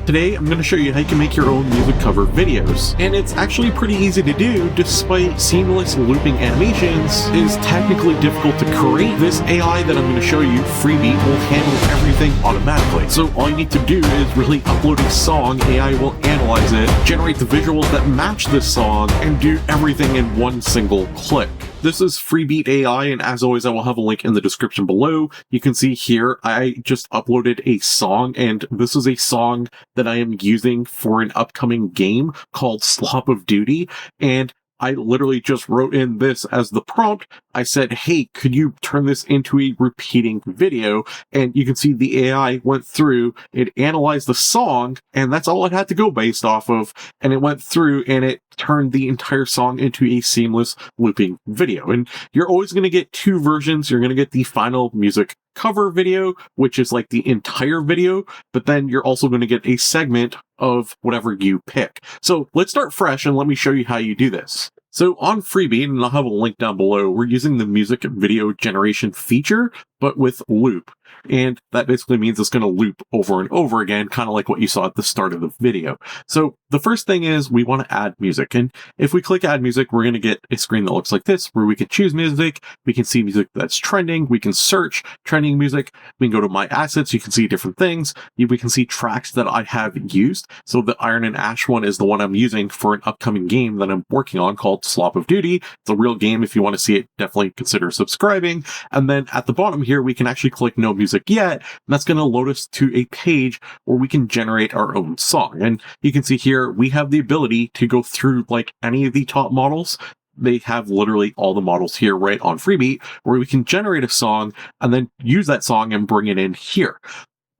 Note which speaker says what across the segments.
Speaker 1: Today, I'm going to show you how you can make your own music cover videos. And it's actually pretty easy to do, despite seamless looping animations is technically difficult to create. This AI that I'm going to show you, Freebeat, will handle everything automatically. So all you need to do is really upload a song, AI will analyze it, generate the visuals that match this song, and do everything in one single click. This is Freebeat AI, and as always, I will have a link in the description below. You can see here, I just uploaded a song, and this is a song that I am using for an upcoming game called Slop of Duty, and I literally just wrote in this as the prompt. I said, hey, could you turn this into a repeating video? And you can see the AI went through, it analyzed the song, and that's all it had to go based off of. And it went through and it turned the entire song into a seamless looping video. And you're always going to get two versions. You're going to get the final music cover video, which is like the entire video, but then you're also going to get a segment of whatever you pick. So let's start fresh and let me show you how you do this. So on Freebeat, and I'll have a link down below, we're using the music video generation feature, but with loop. And that basically means it's going to loop over and over again, kind of like what you saw at the start of the video. So the first thing is we want to add music. And if we click add music, we're going to get a screen that looks like this, where we can choose music. We can see music that's trending. We can search trending music. We can go to my assets. You can see different things. We can see tracks that I have used. So the Iron and Ash one is the one I'm using for an upcoming game that I'm working on called Slop of Duty. It's a real game. If you want to see it, definitely consider subscribing. And then at the bottom here, we can actually click no music yet. And that's going to load us to a page where we can generate our own song. And you can see here, we have the ability to go through like any of the top models. They have literally all the models here right on Freebeat, where we can generate a song and then use that song and bring it in here.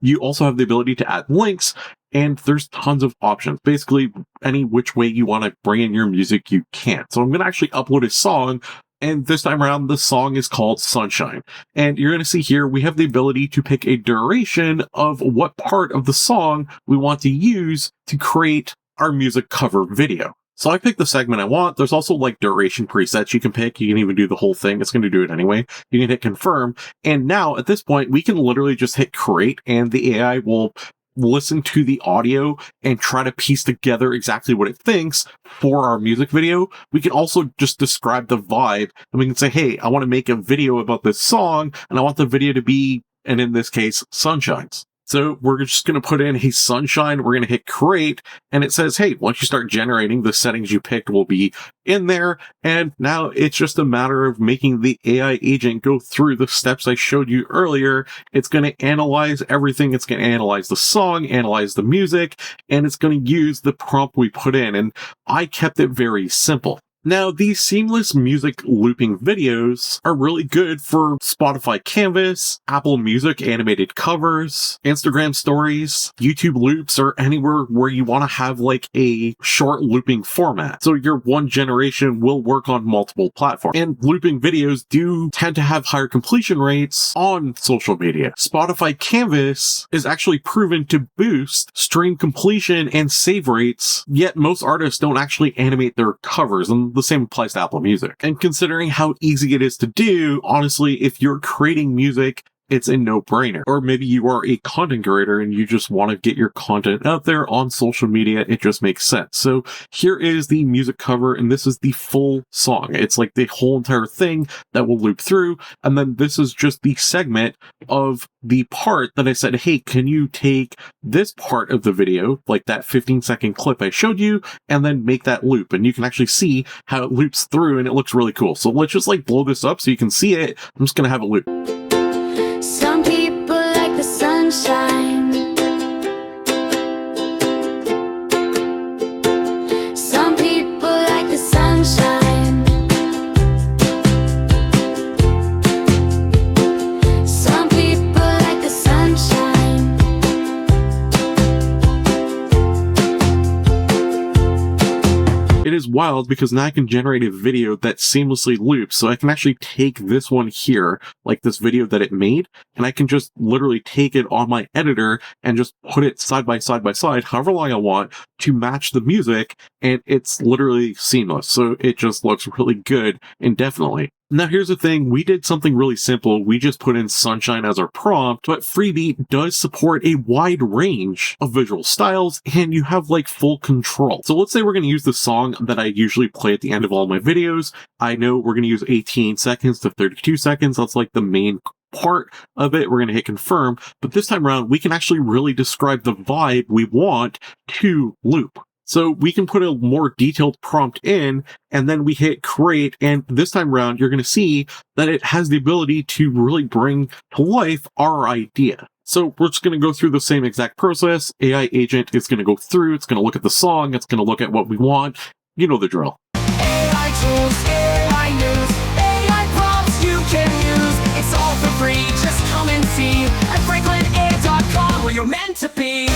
Speaker 1: You also have the ability to add links, and there's tons of options. Basically, any which way you want to bring in your music, you can. So I'm going to actually upload a song. And this time around, the song is called Sunshine. And you're going to see here, we have the ability to pick a duration of what part of the song we want to use to create our music cover video. So I picked the segment I want. There's also like duration presets you can pick. You can even do the whole thing. It's going to do it anyway. You can hit confirm. And now at this point, we can literally just hit create and the AI will listen to the audio and try to piece together exactly what it thinks for our music video. We can also just describe the vibe and we can say, hey, I want to make a video about this song and I want the video to be, and in this case, sunshines. So we're just going to put in a sunshine. We're going to hit create and it says, hey, once you start generating, the settings you picked will be in there. And now it's just a matter of making the AI agent go through the steps I showed you earlier. It's going to analyze everything. It's going to analyze the song, analyze the music, and it's going to use the prompt we put in. And I kept it very simple. Now, these seamless music looping videos are really good for Spotify Canvas, Apple Music animated covers, Instagram stories, YouTube loops, or anywhere where you want to have like a short looping format. So your one generation will work on multiple platforms. And looping videos do tend to have higher completion rates on social media. Spotify Canvas is actually proven to boost stream completion and save rates, yet most artists don't actually animate their covers. And the same applies to Apple Music. And considering how easy it is to do, honestly, if you're creating music, it's a no-brainer. Or maybe you are a content creator and you just want to get your content out there on social media. It just makes sense. So here is the music cover, and this is the full song. It's like the whole entire thing that will loop through. And then this is just the segment of the part that I said, hey, can you take this part of the video, like that 15-second clip I showed you, and then make that loop? And you can actually see how it loops through, and it looks really cool. So let's just like blow this up so you can see it. I'm just going to have it loop.
Speaker 2: Some people like the sunshine. Some people like the sunshine. Some people like the sunshine.
Speaker 1: It is wild because now I can generate a video that seamlessly loops. So I can actually take this one here, like this video that it made, and I can just literally take it on my editor and just put it side by side, however long I want, to match the music, and it's literally seamless. So it just looks really good indefinitely. Now here's the thing, we did something really simple. We just put in sunshine as our prompt, but Freebeat does support a wide range of visual styles and you have like full control. So let's say we're going to use the song that I usually play at the end of all my videos. I know we're going to use 18 seconds to 32 seconds. That's like the main part of it. We're going to hit confirm, but this time around we can actually really describe the vibe we want to loop. So we can put a more detailed prompt in and then we hit create. And this time around, you're going to see that it has the ability to really bring to life our idea. So we're just going to go through the same exact process. AI agent is going to go through. It's going to look at the song. It's going to look at what we want. You know the drill.
Speaker 3: AI tools, AI news, AI prompts you can use. It's all for free. Just come and see at FranklinAI.com where you're meant to be.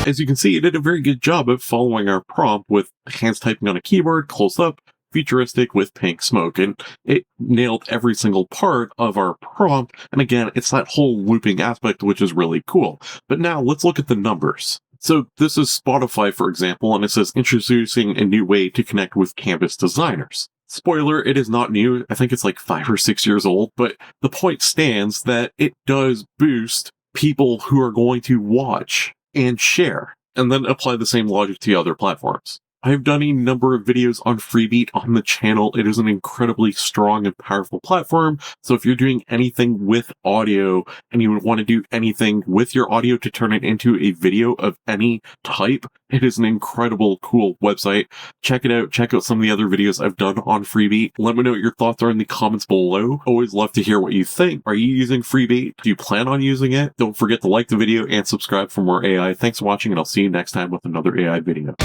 Speaker 1: As you can see, it did a very good job of following our prompt with hands typing on a keyboard, close up, futuristic with pink smoke, and it nailed every single part of our prompt. And again, it's that whole looping aspect, which is really cool. But now let's look at the numbers. So this is Spotify, for example, and it says introducing a new way to connect with Canvas designers. Spoiler, it is not new. I think it's like 5 or 6 years old, but the point stands that it does boost people who are going to watch and share, and then apply the same logic to other platforms. I've done a number of videos on Freebeat on the channel. It is an incredibly strong and powerful platform. So if you're doing anything with audio and you would want to do anything with your audio to turn it into a video of any type, it is an incredible, cool website. Check it out. Check out some of the other videos I've done on Freebeat. Let me know what your thoughts are in the comments below. Always love to hear what you think. Are you using Freebeat? Do you plan on using it? Don't forget to like the video and subscribe for more AI. Thanks for watching, and I'll see you next time with another AI video.